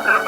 Hello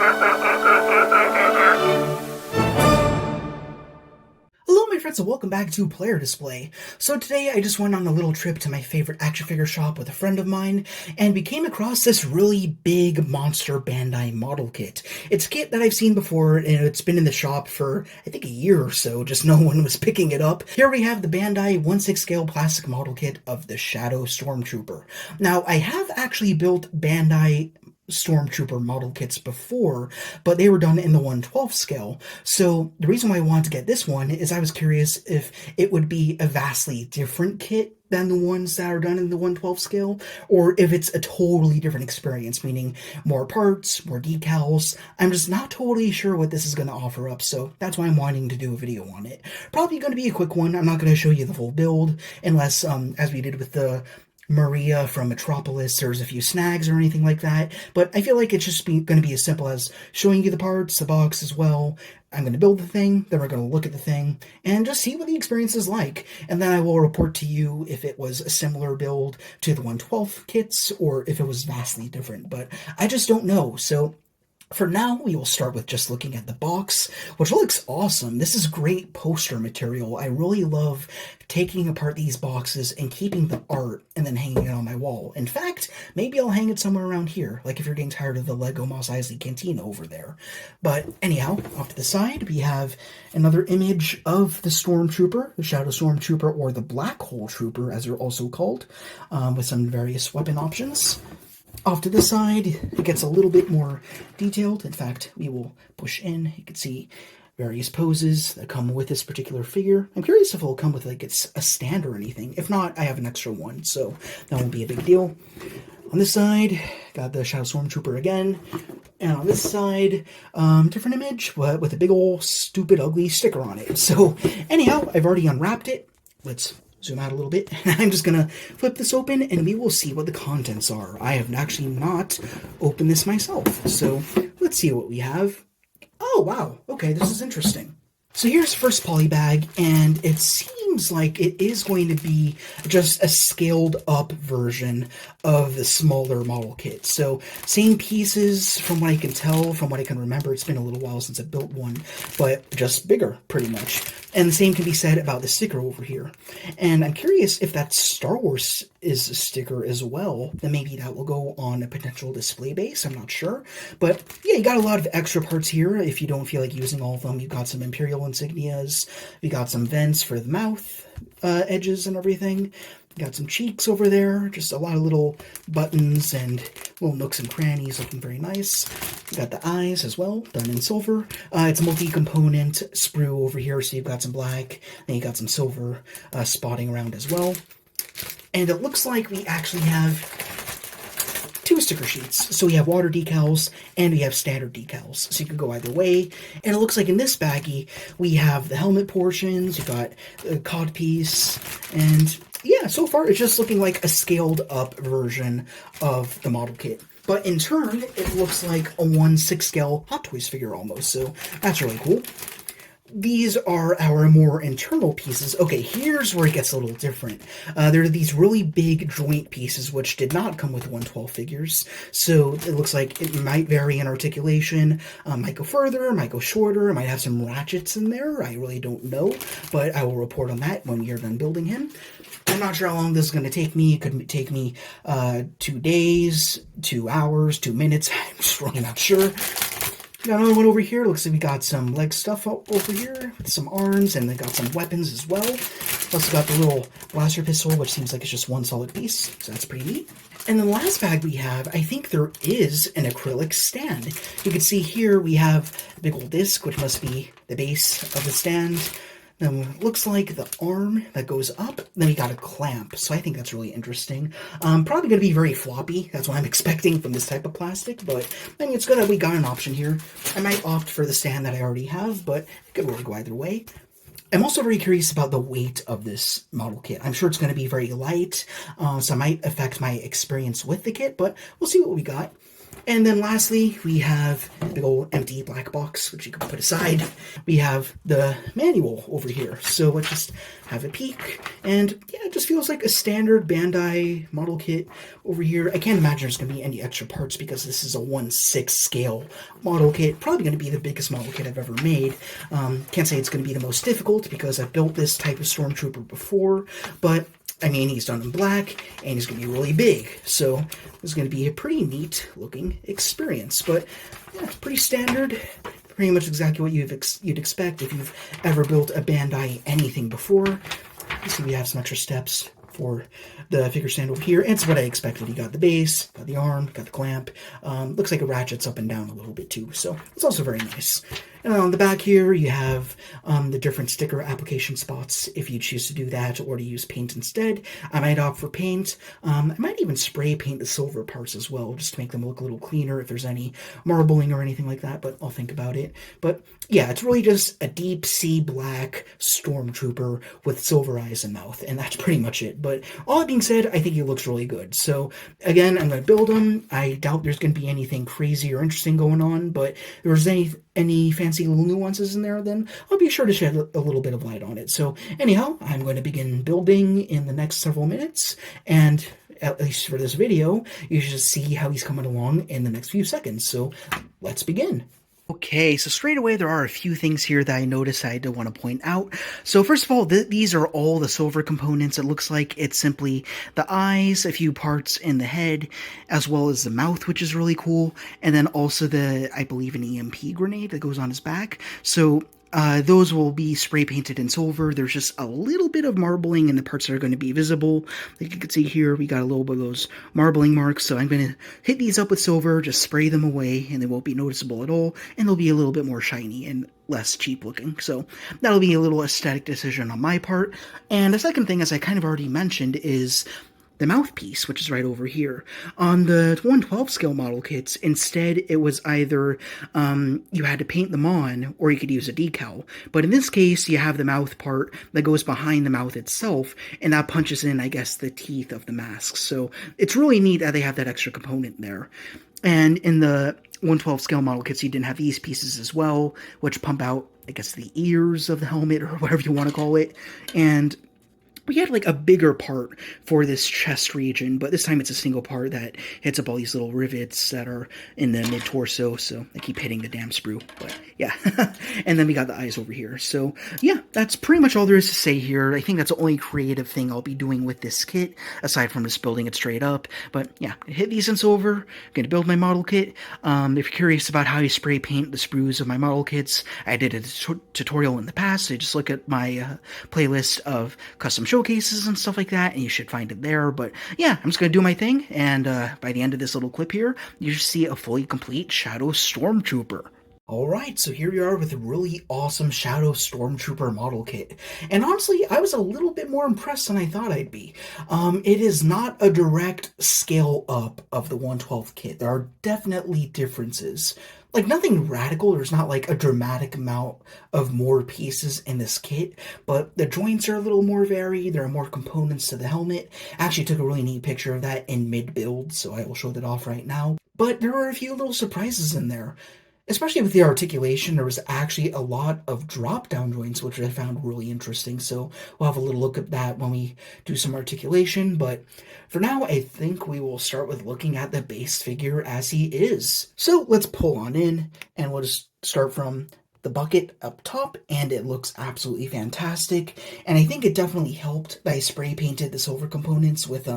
my friends and welcome back to Player Display. So today I just went on a little trip to my favorite action figure shop with a friend of mine, and we came across this really big monster Bandai model kit. It's a kit that I've seen before, and it's been in the shop for I think a year or so, just no one was picking it up. Here we have the Bandai 1/6 scale plastic model kit of the Shadow Stormtrooper. Now I have actually built Bandai Stormtrooper model kits before, but they were done in the 1/12 scale. So the reason why I wanted to get this one is I was curious if it would be a vastly different kit than the ones that are done in the 1/12 scale, or if it's a totally different experience, meaning more parts, more decals. I'm just not totally sure what this is going to offer up, so that's why I'm wanting to do a video on it. Probably going to be a quick one. I'm not going to show you the full build, unless, as we did with the Maria from Metropolis, there's a few snags or anything like that, but I feel like it's just going to be as simple as showing you the parts, the box as well. I'm going to build the thing, then we're going to look at the thing, and just see what the experience is like, and then I will report to you if it was a similar build to the 1/12 kits, or if it was vastly different, but I just don't know. So for now, we will start with just looking at the box, which looks awesome. This is great poster material. I really love taking apart these boxes and keeping the art and then hanging it on my wall. In fact, maybe I'll hang it somewhere around here, like if you're getting tired of the Lego Mos Eisley Cantina over there. But anyhow, off to the side, we have another image of the Stormtrooper, the Shadow Stormtrooper, or the Black Hole Trooper, as they're also called, with some various weapon options. Off to the side, it gets a little bit more detailed. In fact, we will push in. You can see various poses that come with this particular figure. I'm curious if it'll come with like a stand or anything. If not, I have an extra one, so that won't be a big deal. On this side, got the Shadow Stormtrooper again. And on this side, different image, but with a big old stupid ugly sticker on it. So anyhow, I've already unwrapped it. Let's zoom out a little bit. I'm just gonna flip this open and we will see what the contents are. I have actually not opened this myself, so let's see what we have. Oh wow, okay, this is interesting. So here's the first poly bag, and it seems like it is going to be just a scaled up version of the smaller model kit. So same pieces from what I can tell, from what I can remember. It's been a little while since I built one, but just bigger pretty much. And the same can be said about the sticker over here. And I'm curious if that Star Wars is a sticker as well, then maybe that will go on a potential display base. I'm not sure. But yeah, you got a lot of extra parts here. If you don't feel like using all of them, you've got some Imperial insignias. You got some vents for the mouth edges and everything. You got some cheeks over there. Just a lot of little buttons and little nooks and crannies looking very nice. You got the eyes as well, done in silver. It's a multi-component sprue over here, so you've got some black, and you got some silver spotting around as well. And it looks like we actually have two sticker sheets. So we have water decals and we have standard decals. So you can go either way. And it looks like in this baggie, we have the helmet portions, you've got the codpiece, and yeah, so far it's just looking like a scaled up version of the model kit. But in turn, it looks like a 1/6 scale Hot Toys figure almost, so that's really cool. These are our more internal pieces. Okay, here's where it gets a little different. There are these really big joint pieces which did not come with 1/12 figures, so it looks like it might vary in articulation, might go further, might go shorter, it might have some ratchets in there. I really don't know, but I will report on that when we are done building him. I'm not sure how long this is going to take me. It could take me 2 days, 2 hours, 2 minutes. I'm just really not sure. Got another one over here. Looks like we got some leg stuff over here with some arms, and they got some weapons as well. Also got the little blaster pistol, which seems like it's just one solid piece, so that's pretty neat. And the last bag we have, I think there is an acrylic stand. You can see here we have a big old disc, which must be the base of the stand. Then it looks like the arm that goes up, then we got a clamp, so I think that's really interesting. Probably going to be very floppy, that's what I'm expecting from this type of plastic, but I mean, it's good that we got an option here. I might opt for the stand that I already have, but it could really go either way. I'm also very curious about the weight of this model kit. I'm sure it's going to be very light, so it might affect my experience with the kit, but we'll see what we got. And then lastly, we have a big old empty black box, which you can put aside. We have the manual over here. So let's just have a peek. And yeah, it just feels like a standard Bandai model kit over here. I can't imagine there's going to be any extra parts because this is a 1/6 scale model kit. Probably going to be the biggest model kit I've ever made. Can't say it's going to be the most difficult because I've built this type of Stormtrooper before, but I mean, he's done in black, and he's going to be really big, so this is going to be a pretty neat looking experience. But yeah, it's pretty standard, pretty much exactly what you'd expect if you've ever built a Bandai anything before. You see we have some extra steps for the figure stand over here, and it's what I expected. You got the base, got the arm, got the clamp. Looks like it ratchets up and down a little bit too, so it's also very nice. And on the back here, you have the different sticker application spots if you choose to do that or to use paint instead. I might opt for paint. I might even spray paint the silver parts as well, just to make them look a little cleaner if there's any marbling or anything like that, but I'll think about it. But yeah, it's really just a deep sea black Stormtrooper with silver eyes and mouth, and that's pretty much it. But all that being said, I think he looks really good. So again, I'm going to build him. I doubt there's going to be anything crazy or interesting going on, but if there's any fancy little nuances in there, then I'll be sure to shed a little bit of light on it. So anyhow, I'm going to begin building in the next several minutes, and at least for this video, you should see how he's coming along in the next few seconds. So let's begin. Okay, so straight away there are a few things here that I noticed I did want to point out. So first of all, these are all the silver components. It looks like it's simply the eyes, a few parts in the head, as well as the mouth, which is really cool, and then also I believe an EMP grenade that goes on his back. So those will be spray painted in silver. There's just a little bit of marbling in the parts that are going to be visible. Like you can see here, we got a little bit of those marbling marks. So I'm going to hit these up with silver, just spray them away, and they won't be noticeable at all. And they'll be a little bit more shiny and less cheap looking. So that'll be a little aesthetic decision on my part. And the second thing, as I kind of already mentioned, is the mouthpiece, which is right over here. On the 1/12 scale model kits, instead it was either you had to paint them on or you could use a decal. But in this case, you have the mouth part that goes behind the mouth itself, and that punches in, I guess, the teeth of the mask. So it's really neat that they have that extra component there. And in the 1/12 scale model kits, you didn't have these pieces as well, which pump out, I guess, the ears of the helmet or whatever you want to call it. And we had like a bigger part for this chest region, but this time it's a single part that hits up all these little rivets that are in the mid-torso, so I keep hitting the damn sprue, but yeah. And then we got the eyes over here. So yeah, that's pretty much all there is to say here. I think that's the only creative thing I'll be doing with this kit, aside from just building it straight up. But yeah, hit these in silver, I'm going to build my model kit. If you're curious about how you spray paint the sprues of my model kits, I did a tutorial in the past, so just look at my playlist of custom showcases and stuff like that, and you should find it there. But yeah, I'm just gonna do my thing, and by the end of this little clip here, you should see a fully complete Shadow Stormtrooper. Alright, so here we are with a really awesome Shadow Stormtrooper model kit. And honestly, I was a little bit more impressed than I thought I'd be. It is not a direct scale up of the 1/12 kit. There are definitely differences. Like, nothing radical, there's not like a dramatic amount of more pieces in this kit, but the joints are a little more varied, there are more components to the helmet. I actually took a really neat picture of that in mid-build, so I will show that off right now. But there are a few little surprises in there. Especially with the articulation, there was actually a lot of drop-down joints, which I found really interesting, so we'll have a little look at that when we do some articulation, but for now, I think we will start with looking at the base figure as he is. So let's pull on in, and we'll just start from the bucket up top, and it looks absolutely fantastic. And I think it definitely helped that I spray painted the silver components with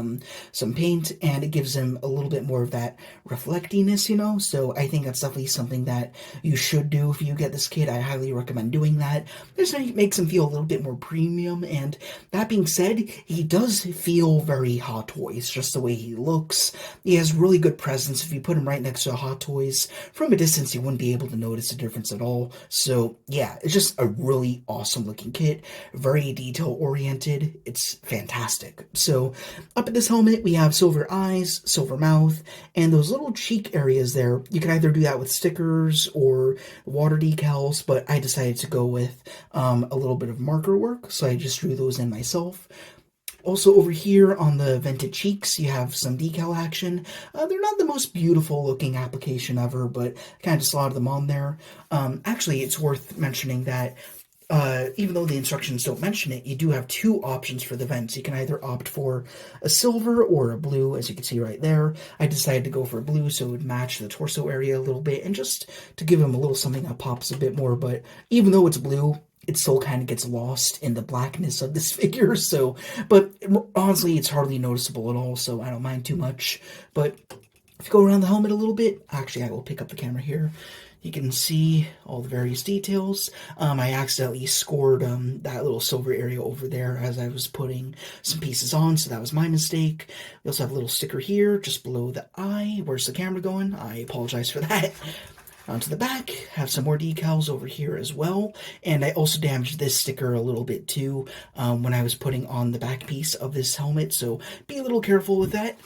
some paint, and it gives them a little bit more of that reflectiness, you know. So I think that's definitely something that you should do if you get this kit. I highly recommend doing that. This makes him feel a little bit more premium. And that being said, he does feel very Hot Toys, just the way he looks. He has really good presence. If you put him right next to a Hot Toys from a distance, you wouldn't be able to notice a difference at all. So yeah, it's just a really awesome looking kit, very detail oriented. It's fantastic. So up at this helmet, we have silver eyes, silver mouth, and those little cheek areas there. You can either do that with stickers or water decals, but I decided to go with a little bit of marker work, so I just drew those in myself. Also over here on the vented cheeks, you have some decal action. They're not the most beautiful looking application ever, but I kind of just slotted them on there. Actually, it's worth mentioning that even though the instructions don't mention it, you do have two options for the vents. You can either opt for a silver or a blue, as you can see right there. I decided to go for blue so it would match the torso area a little bit, and just to give him a little something that pops a bit more, but even though it's blue, it still kind of gets lost in the blackness of this figure, so, but honestly, it's hardly noticeable at all, so I don't mind too much. But if you go around the helmet a little bit, actually I will pick up the camera here. You can see all the various details. I accidentally scored that little silver area over there as I was putting some pieces on, so that was my mistake. We also have a little sticker here just below the eye. Where's the camera going? I apologize for that. Onto the back, have some more decals over here as well, and I also damaged this sticker a little bit too when I was putting on the back piece of this helmet, so be a little careful with that.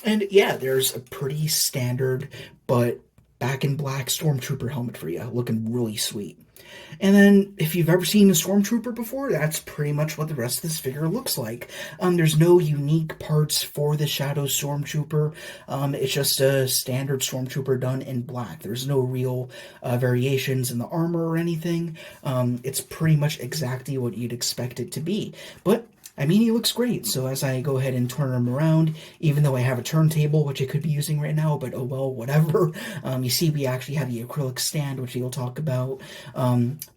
And yeah, there's a pretty standard but back in black Stormtrooper helmet for you, looking really sweet. And then, if you've ever seen a Stormtrooper before, that's pretty much what the rest of this figure looks like. There's no unique parts for the Shadow Stormtrooper. It's just a standard Stormtrooper done in black. There's no real variations in the armor or anything. It's pretty much exactly what you'd expect it to be. But I mean, he looks great, so as I go ahead and turn him around, even though I have a turntable, which I could be using right now, but oh well, whatever. You see we actually have the acrylic stand, which we'll talk about.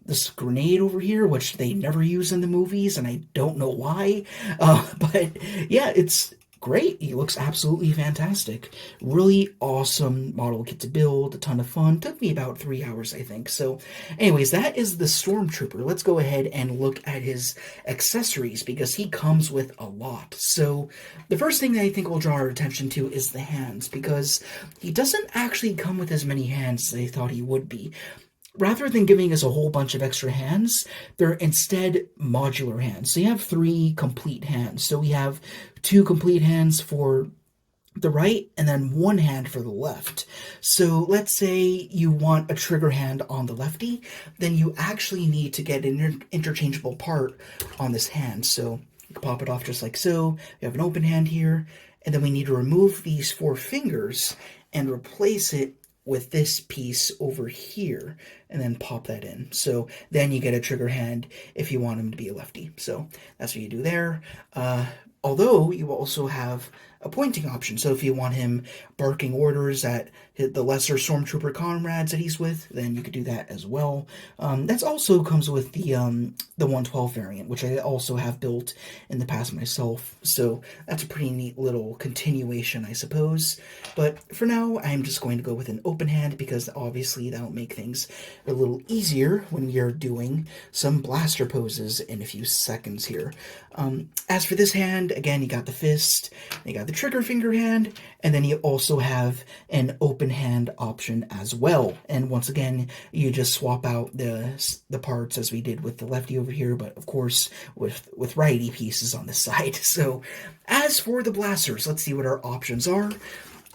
This grenade over here, which they never use in the movies, and I don't know why. But yeah, it's great. He looks absolutely fantastic. Really awesome model kit to build, a ton of fun. Took me about 3 hours, I think. So anyways, that is the Stormtrooper. Let's go ahead and look at his accessories, because he comes with a lot. So the first thing that I think we'll draw our attention to is the hands, because he doesn't actually come with as many hands as I thought he would be. Rather than giving us a whole bunch of extra hands, they're instead modular hands. So you have 3 complete hands. So we have 2 complete hands for the right and then 1 hand for the left. So let's say you want a trigger hand on the lefty, then you actually need to get an interchangeable part on this hand. So you can pop it off just like so. We have an open hand here, and then we need to remove these 4 fingers and replace it with this piece over here, and then pop that in. So then you get a trigger hand if you want him to be a lefty. So that's what you do there. Although you also have a pointing option. So if you want him barking orders at the lesser Stormtrooper comrades that he's with, then you could do that as well. That also comes with the 112 variant, which I also have built in the past myself. So that's a pretty neat little continuation, I suppose. But for now, I'm just going to go with an open hand, because obviously that'll make things a little easier when we are doing some blaster poses in a few seconds here. As for this hand, again, you got the fist, you got the trigger finger hand, and then you also have an open hand option as well. And once again, you just swap out the parts as we did with the lefty over here, but of course with righty pieces on the side. So as for the blasters, let's see what our options are.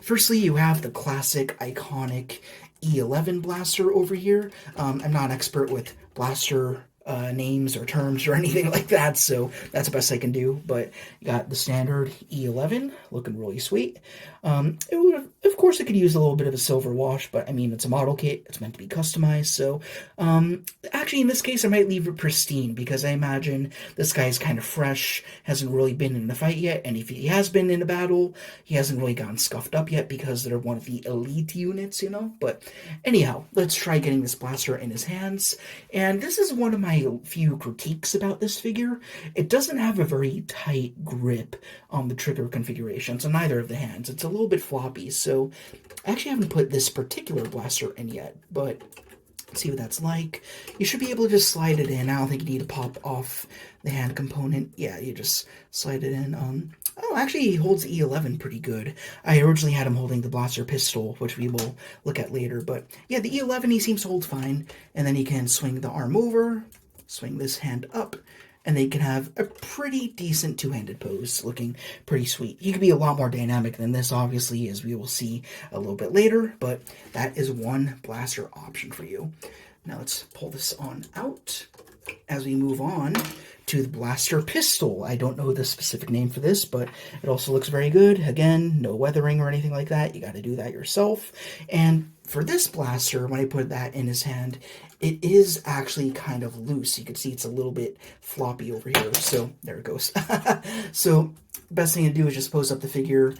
Firstly, you have the classic iconic E11 blaster over here. I'm not an expert with blaster names or terms or anything like that, so that's the best I can do. But you got the standard E11, looking really sweet. Of course, it could use a little bit of a silver wash, but I mean, it's a model kit, it's meant to be customized. So actually, in this case, I might leave it pristine, because I imagine this guy's kind of fresh, hasn't really been in a fight yet, and if he has been in a battle, he hasn't really gotten scuffed up yet, because they're one of the elite units, you know. But anyhow, let's try getting this blaster in his hands. And this is one of my few critiques about this figure. It doesn't have a very tight grip on the trigger configurations on either of the hands. It's a little bit floppy, so I actually haven't put this particular blaster in yet, but let's see what that's like. You should be able to just slide it in. I don't think you need to pop off the hand component. Yeah, you just slide it in. Oh, actually, he holds E11 pretty good. I originally had him holding the blaster pistol, which we will look at later, but yeah, the E11 he seems to hold fine, and then he can swing the arm over, swing this hand up, and they can have a pretty decent two-handed pose, looking pretty sweet. He could be a lot more dynamic than this, obviously, as we will see a little bit later, but that is one blaster option for you. Now let's pull this on out as we move on to the blaster pistol. I don't know the specific name for this, but it also looks very good. Again, no weathering or anything like that. You got to do that yourself. And for this blaster, when I put that in his hand, it is actually kind of loose. You can see it's a little bit floppy over here. So there it goes. So best thing to do is just pose up the figure,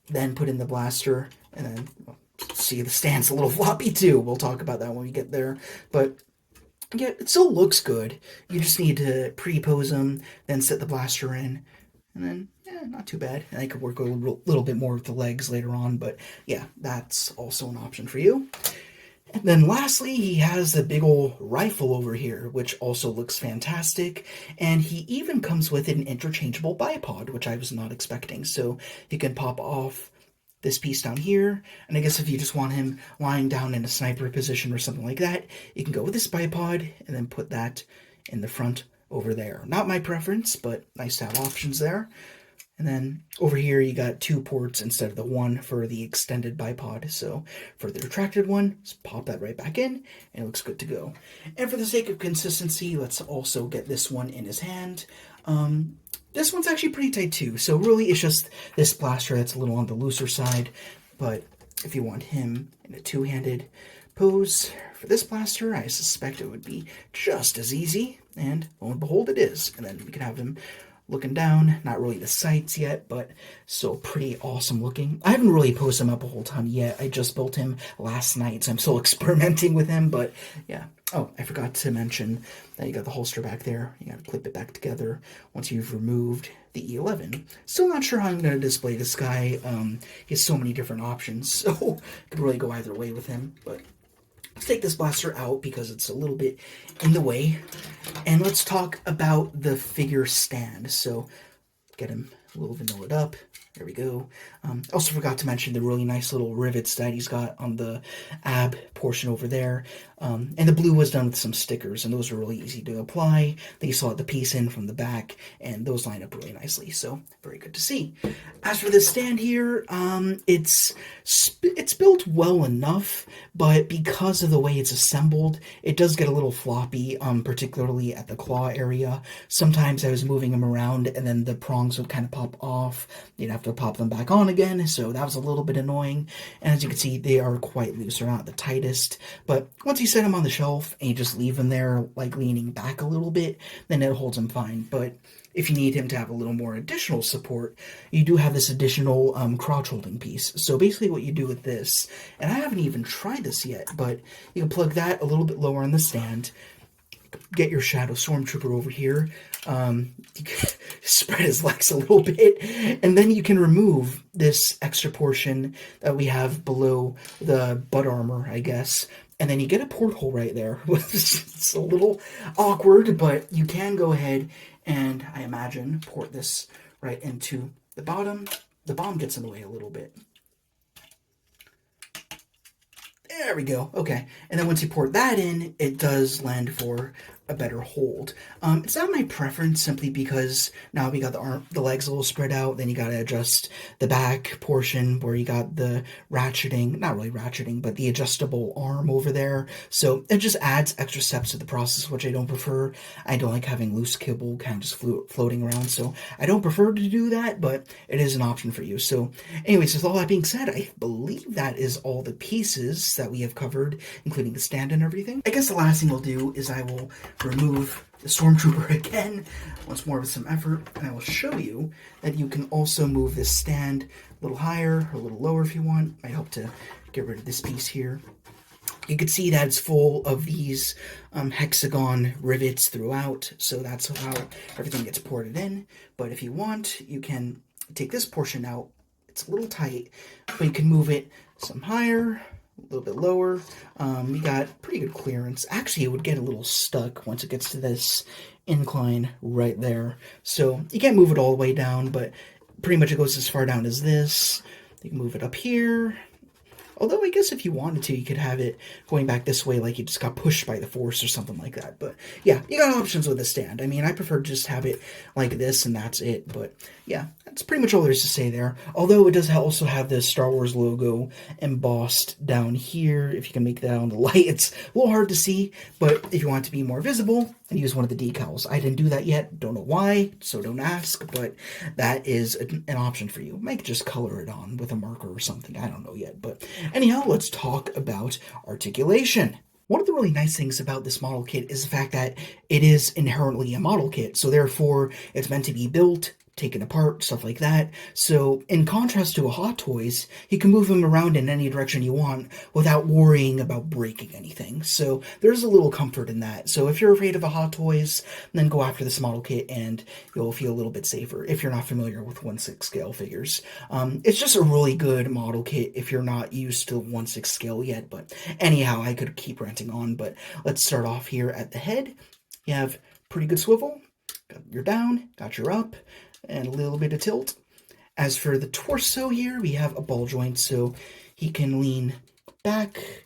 then put in the blaster, and then see the stand's a little floppy too. We'll talk about that when we get there. But yeah, it still looks good. You just need to pre-pose them, then set the blaster in, and then, yeah, not too bad. And I could work a little bit more with the legs later on, but yeah, that's also an option for you. And then lastly, he has the big old rifle over here, which also looks fantastic. And he even comes with an interchangeable bipod, which I was not expecting. So you can pop off this piece down here, and I guess if you just want him lying down in a sniper position or something like that, you can go with this bipod and then put that in the front over there. Not my preference, but nice to have options there. And then over here you got 2 ports instead of the 1 for the extended bipod. So for the retracted one, just pop that right back in and it looks good to go. And for the sake of consistency, let's also get this one in his hand. This one's actually pretty tight too, so really it's just this blaster that's a little on the looser side, but if you want him in a two-handed pose for this blaster, I suspect it would be just as easy, and lo and behold it is. And then we can have him looking down, not really the sights yet, but still pretty awesome looking. I haven't really posed him up a whole ton yet. I just built him last night, so I'm still experimenting with him, but yeah. Oh, I forgot to mention that you got the holster back there. You got to clip it back together once you've removed the E11. Still not sure how I'm going to display this guy. He has so many different options, so I could really go either way with him, but let's take this blaster out because it's a little bit in the way. And let's talk about the figure stand. So get him a little vanillaed up. There we go. Also forgot to mention the really nice little rivets that he's got on the ab portion over there. And the blue was done with some stickers, and those are really easy to apply. Then you saw the piece in from the back, and those line up really nicely, so very good to see. As for this stand here, it's built well enough, but because of the way it's assembled, it does get a little floppy, particularly at the claw area. Sometimes I was moving them around, and then the prongs would kind of pop off. You'd have to pop them back on again, so that was a little bit annoying. And as you can see, they are quite loose. They're not the tightest, but once you set them on the shelf and you just leave them there, like leaning back a little bit, then it holds them fine. But if you need him to have a little more additional support, you do have this additional crotch holding piece. So basically what you do with this, and I haven't even tried this yet, but you can plug that a little bit lower on the stand, get your Shadow Stormtrooper over here, you can spread his legs a little bit, and then you can remove this extra portion that we have below the butt armor, I guess, and then you get a porthole right there. It's a little awkward, but you can go ahead and, I imagine, port this right into the bottom. The bomb gets in the way a little bit. There we go. Okay. And then once you port that in, it does lend for a better hold. It's not my preference simply because now we got the legs a little spread out, then you got to adjust the back portion where you got the ratcheting, not really ratcheting, but the adjustable arm over there. So it just adds extra steps to the process, which I don't prefer. I don't like having loose kibble kind of just floating around, so I don't prefer to do that, but it is an option for you. So anyways, with all that being said, I believe that is all the pieces that we have covered, including the stand and everything. I guess the last thing we'll do is I will remove the Stormtrooper again, once more with some effort, and I will show you that you can also move this stand a little higher or a little lower if you want. I hope to get rid of this piece here. You can see that it's full of these hexagon rivets throughout, so that's how everything gets ported in. But if you want, you can take this portion out. It's a little tight, but you can move it some higher, a little bit lower. You got pretty good clearance. Actually, it would get a little stuck once it gets to this incline right there. So you can't move it all the way down, but pretty much it goes as far down as this. You can move it up here. Although I guess if you wanted to, you could have it going back this way like you just got pushed by the force or something like that. But yeah, you got options with the stand. I mean, I prefer to just have it like this and that's it. But yeah, that's pretty much all there is to say there. Although it does also have the Star Wars logo embossed down here. If you can make that on the light, it's a little hard to see. But if you want it to be more visible, and use one of the decals. I didn't do that yet, don't know why, so don't ask, but that is an option for you. Might just color it on with a marker or something, I don't know yet. But anyhow, let's talk about articulation. One of the really nice things about this model kit is the fact that it is inherently a model kit, so therefore it's meant to be built, taken apart, stuff like that. So in contrast to a Hot Toys, you can move them around in any direction you want without worrying about breaking anything. So there's a little comfort in that. So if you're afraid of a Hot Toys, then go after this model kit and you'll feel a little bit safer if you're not familiar with 1/6 scale figures. It's just a really good model kit if you're not used to 1/6 scale yet. But anyhow, I could keep ranting on, but let's start off here at the head. You have pretty good swivel, got your down, got your up, and a little bit of tilt. As for the torso here, we have a ball joint, so he can lean back,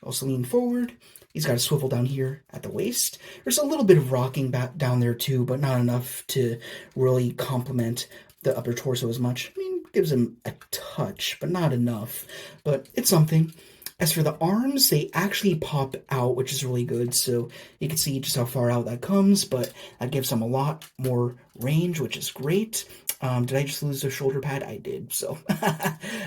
also lean forward. He's got a swivel down here at the waist. There's a little bit of rocking back down there too, but not enough to really complement the upper torso as much. I mean, gives him a touch, but not enough. But it's something. As for the arms, they actually pop out, which is really good, so you can see just how far out that comes, but that gives them a lot more range, which is great. Did I just lose the shoulder pad? I did, so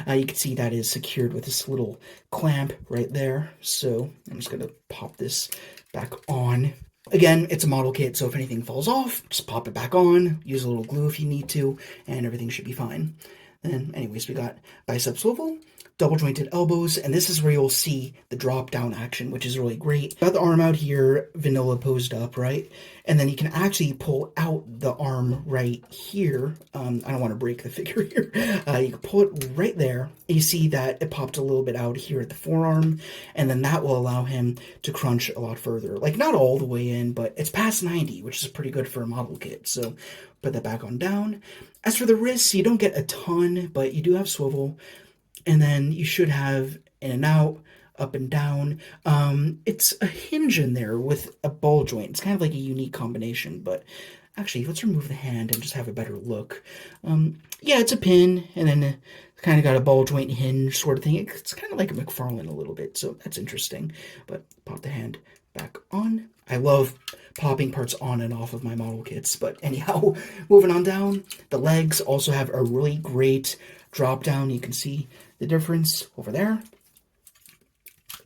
you can see that is secured with this little clamp right there, so I'm just going to pop this back on. Again, it's a model kit, so if anything falls off, just pop it back on, use a little glue if you need to, and everything should be fine. Then, anyways, we got bicep swivel, double jointed elbows, and this is where you'll see the drop down action, which is really great. Got the arm out here, vanilla posed up, right? And then you can actually pull out the arm right here. I don't want to break the figure here. You can pull it right there. You see that it popped a little bit out here at the forearm, and then that will allow him to crunch a lot further. Like, not all the way in, but it's past 90, which is pretty good for a model kit. So put that back on down. As for the wrists, you don't get a ton, but you do have swivel. And then you should have in and out, up and down. It's a hinge in there with a ball joint. It's kind of like a unique combination, but actually, let's remove the hand and just have a better look. Yeah, it's a pin, and then it's kind of got a ball joint hinge sort of thing. It's kind of like a McFarlane a little bit, so that's interesting. But pop the hand back on. I love popping parts on and off of my model kits, but anyhow, moving on down. The legs also have a really great drop down. You can see the difference over there.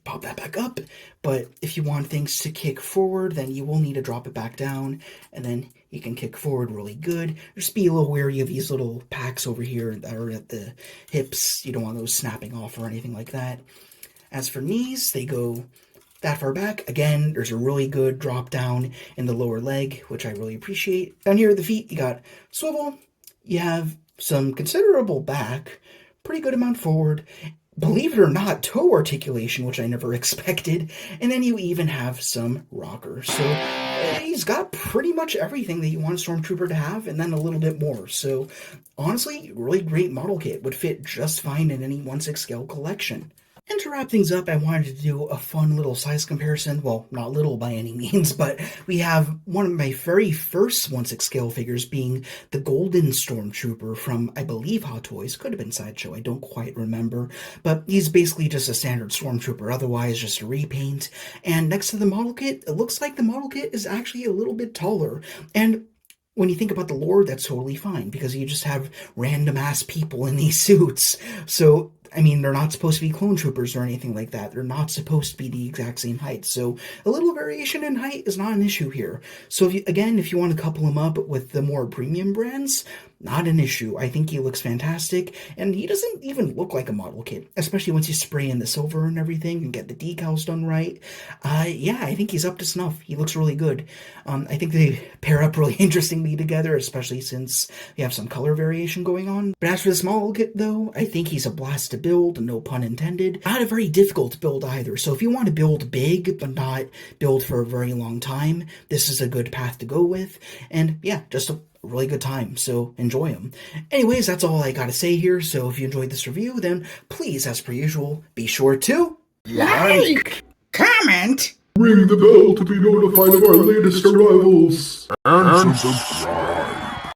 Pop that back up, but if you want things to kick forward, then you will need to drop it back down, and then you can kick forward really good. Just be a little wary of these little packs over here that are at the hips. You don't want those snapping off or anything like that. As for knees, they go that far back. Again, there's a really good drop down in the lower leg, which I really appreciate. Down here at the feet, you got swivel. You have some considerable back, pretty good amount forward. Believe it or not, toe articulation, which I never expected. And then you even have some rocker. So he's got pretty much everything that you want a Stormtrooper to have, and then a little bit more. So honestly, really great model kit. Would fit just fine in any 1/6 scale collection. And to wrap things up, I wanted to do a fun little size comparison. Well, not little by any means, but we have one of my very first 1/6 scale figures being the Golden Stormtrooper from, I believe, Hot Toys. Could have been Sideshow, I don't quite remember. But he's basically just a standard Stormtrooper, otherwise just a repaint. And next to the model kit, it looks like the model kit is actually a little bit taller. And when you think about the lore, that's totally fine, because you just have random-ass people in these suits. So I mean, they're not supposed to be clone troopers or anything like that. They're not supposed to be the exact same height. So a little variation in height is not an issue here. So if you want to couple him up with the more premium brands, not an issue. I think he looks fantastic, and he doesn't even look like a model kit, especially once you spray in the silver and everything and get the decals done right. Yeah, I think he's up to snuff. He looks really good. I think they pair up really interestingly together, especially since you have some color variation going on. But as for the small kit, though, I think he's a blast to build, no pun intended. Not a very difficult build either, so if you want to build big, but not build for a very long time, this is a good path to go with. And yeah, just a really good time, so enjoy them. Anyways, that's all I gotta say here, so if you enjoyed this review, then please, as per usual, be sure to like, comment, ring the bell to be notified of our latest arrivals, and subscribe.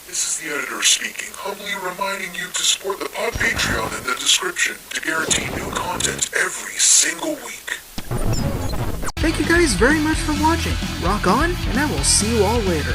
This is the editor speaking, humbly reminding you to support the pod Patreon in the description to guarantee new content every single week. Thank you guys very much for watching. Rock on, and I will see you all later.